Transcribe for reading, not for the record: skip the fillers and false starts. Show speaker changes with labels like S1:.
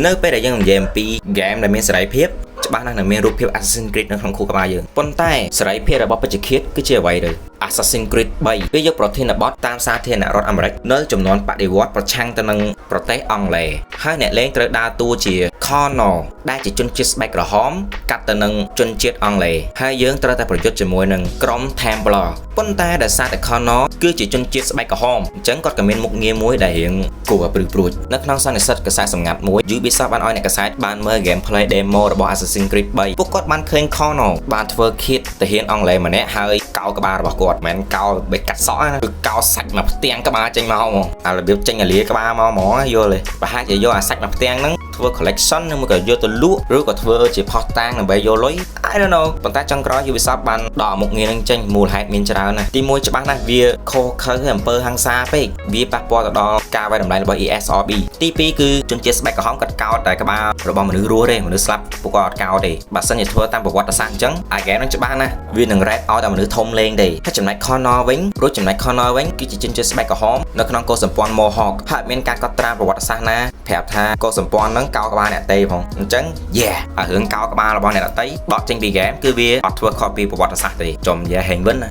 S1: នៅពេលដែលយើងនិយាយអំពី game ដែលមានសេរីភាពច្បាស់ណាស់នឹងមានរូបភាព Assassin's Creed នៅក្នុងខួរក្បាលយើងប៉ុន្តែសេរីភាពរបស់ពេជ្ឈឃាតគឺជាអ្វីទៅ Assassin's Creed 3 វាយកប្រធានបទតាមសាធារណរដ្ឋអាមេរិកនៅចំនួនបដិវត្តប្រឆាំងទៅនឹងប្រទេសអង់គ្លេសហើយអ្នកលេងត្រូវដើរតួជា Connor ដែលជាជនជាតិស្បែកក្រហមកាត់ទៅនឹងជនជាតិអង់គ្លេសហើយយើងត្រូវតែប្រយុទ្ធជាមួយនឹងក្រុម Templar ប៉ុន្តែដោយសារតែ Connor គឺជាជនជាតិស្បែកក្រហមអញ្ចឹងគាត់ក៏មានមុខងារមួយដែលរៀងគួរឲ្យព្រឺព្រួចនៅក្នុងសន្និសីទកាសែតសម្ងាត់មួយ Ubisoft បានឲ្យអ្នកកាសែតបានមើល gameplay demo របស់ Assassin's Creed 3ពួកគាត់បានឃើញ Connor បានធ្វើឃាតទាហានអង់គ្លេសម្នាក់ហើយកោក្បាលរបស់គាត់មិនមែនកោបេកាត់សក់ណាគឺកោសាច់មកផ្ទាំងក្បាលចេញមកហ្មងអារបៀបចេញអាលាក្បាលមកហ្មងយល់ទេប្រហែលជាយកអាសាច់មកផ្ទាំងហ្នឹងធ្វើ collection ឬមួយក៏យកទៅលក់ឬក៏ធ្វើជាផុសតាងដើម្បីយកលុយ I don't know ប៉ុន្តែចុងក្រោយ Ubisoft បានដកមុខងារនឹងចេញមូលហេតុមានច្រើនណាស់ទី1ច្បាស់ណាស់វាខុសខើអំពើហិង្សាពេកវាប៉ះពាល់ទៅដល់ការវាយតម្លៃរបស់ ESRB ទី2គឺជនជាតិស្បែកក្រហមគាត់កោតតែក្បាលរបស់មនុស្សរស់ទេមនុស្សស្លាប់ពួកគាត់អត់កោតទេបើសិនជាធ្វើតាមប្រវត្តិសាស្ត្រអញ្ចឹងអាហ្គេមនឹងច្បាស់ណាស់វានឹង rap ឲ្យតែមនុស្សធំលេងទេហើយចំណែក Connor វិញព្រោះចំណែក Connor វិញគឺជាជនជាតិស្បែកក្រហមនៅក្នុងកុសសម្ព័ន្ធ Mohawk ហើយមានការកត់ត្រាប្រវត្តិសាស្ត្រណាប្រាប់ថាកុសសម្ព័ន្ធហ្នឹងកោក្បាលអ្នកតេផងអញ្ចឹង yeah អារឿងកោក្បាលរបស់អ្នកដតីបកចេញពី game គឺវាអត់ធ្វើខុសពីប្រវត្តិសាស្ត្រទេចំយ៉ាហេងវិញណា